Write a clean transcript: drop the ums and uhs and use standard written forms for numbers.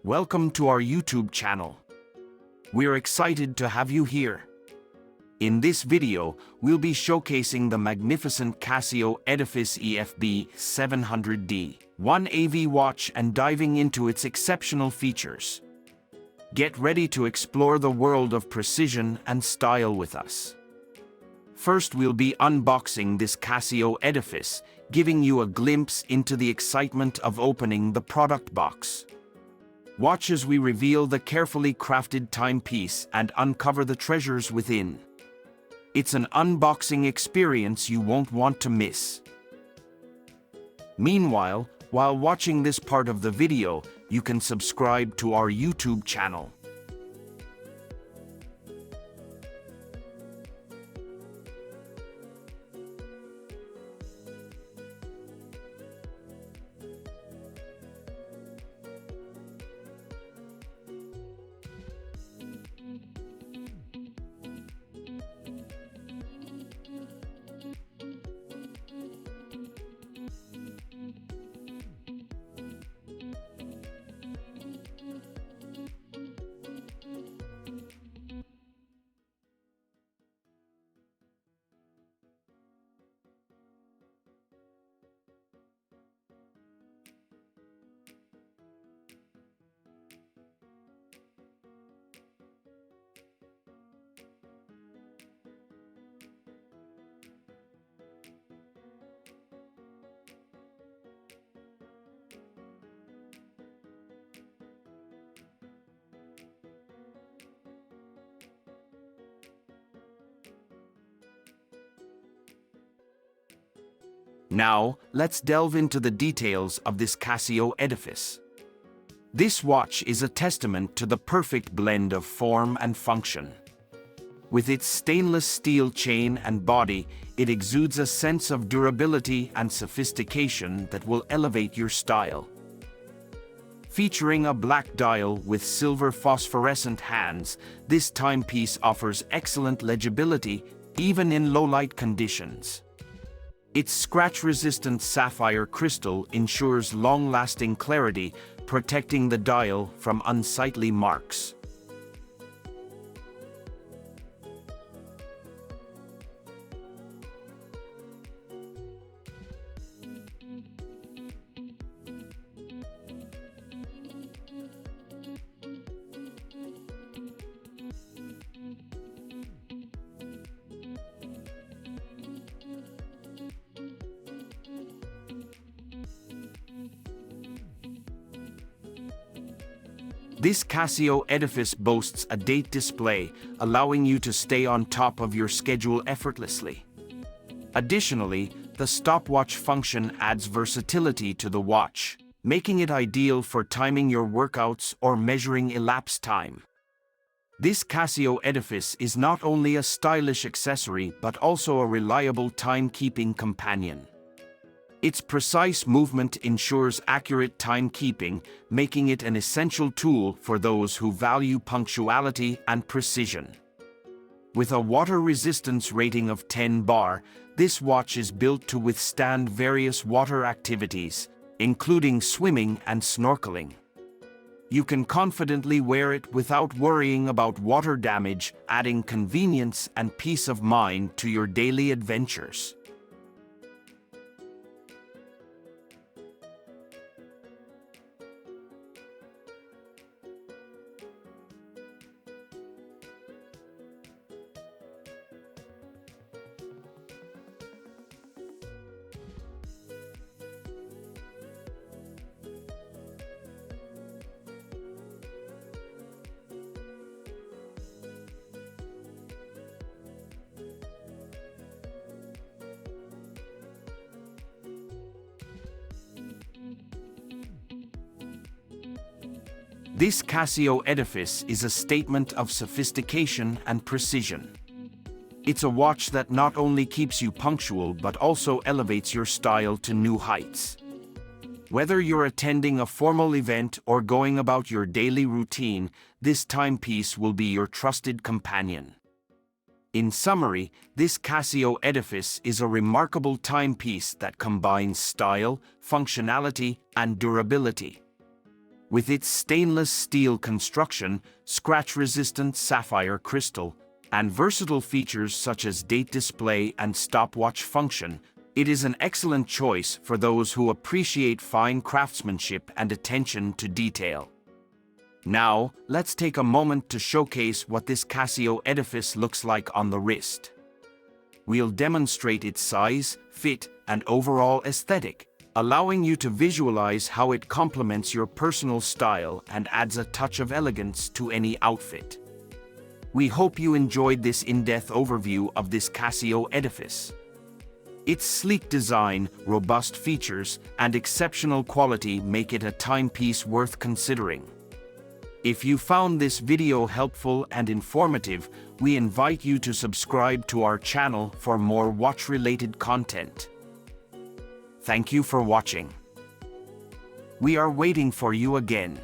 Welcome to our YouTube channel. We're excited to have you here. In this video, we'll be showcasing the magnificent CASIO Edifice EFB-700D-1AV watch and diving into its exceptional features. Get ready to explore the world of precision and style with us. First, we'll be unboxing this CASIO Edifice, giving you a glimpse into the excitement of opening the product box. Watch as we reveal the carefully crafted timepiece and uncover the treasures within. It's an unboxing experience you won't want to miss. Meanwhile, while watching this part of the video, you can subscribe to our YouTube channel. Now, let's delve into the details of this CASIO Edifice. This watch is a testament to the perfect blend of form and function. With its stainless steel chain and body, it exudes a sense of durability and sophistication that will elevate your style. Featuring a black dial with silver phosphorescent hands, this timepiece offers excellent legibility even in low-light conditions. Its scratch-resistant sapphire crystal ensures long-lasting clarity, protecting the dial from unsightly marks. This CASIO Edifice boasts a date display, allowing you to stay on top of your schedule effortlessly. Additionally, the stopwatch function adds versatility to the watch, making it ideal for timing your workouts or measuring elapsed time. This CASIO Edifice is not only a stylish accessory but also a reliable timekeeping companion. Its precise movement ensures accurate timekeeping, making it an essential tool for those who value punctuality and precision. With a water resistance rating of 10 bar, this watch is built to withstand various water activities, including swimming and snorkeling. You can confidently wear it without worrying about water damage, adding convenience and peace of mind to your daily adventures. This CASIO Edifice is a statement of sophistication and precision. It's a watch that not only keeps you punctual but also elevates your style to new heights. Whether you're attending a formal event or going about your daily routine, this timepiece will be your trusted companion. In summary, this CASIO Edifice is a remarkable timepiece that combines style, functionality, and durability. With its stainless steel construction, scratch-resistant sapphire crystal, and versatile features such as date display and stopwatch function, it is an excellent choice for those who appreciate fine craftsmanship and attention to detail. Now, let's take a moment to showcase what this CASIO Edifice looks like on the wrist. We'll demonstrate its size, fit, and overall aesthetic, allowing you to visualize how it complements your personal style and adds a touch of elegance to any outfit. We hope you enjoyed this in-depth overview of this CASIO Edifice. Its sleek design, robust features, and exceptional quality make it a timepiece worth considering. If you found this video helpful and informative, we invite you to subscribe to our channel for more watch-related content. Thank you for watching. We are waiting for you again.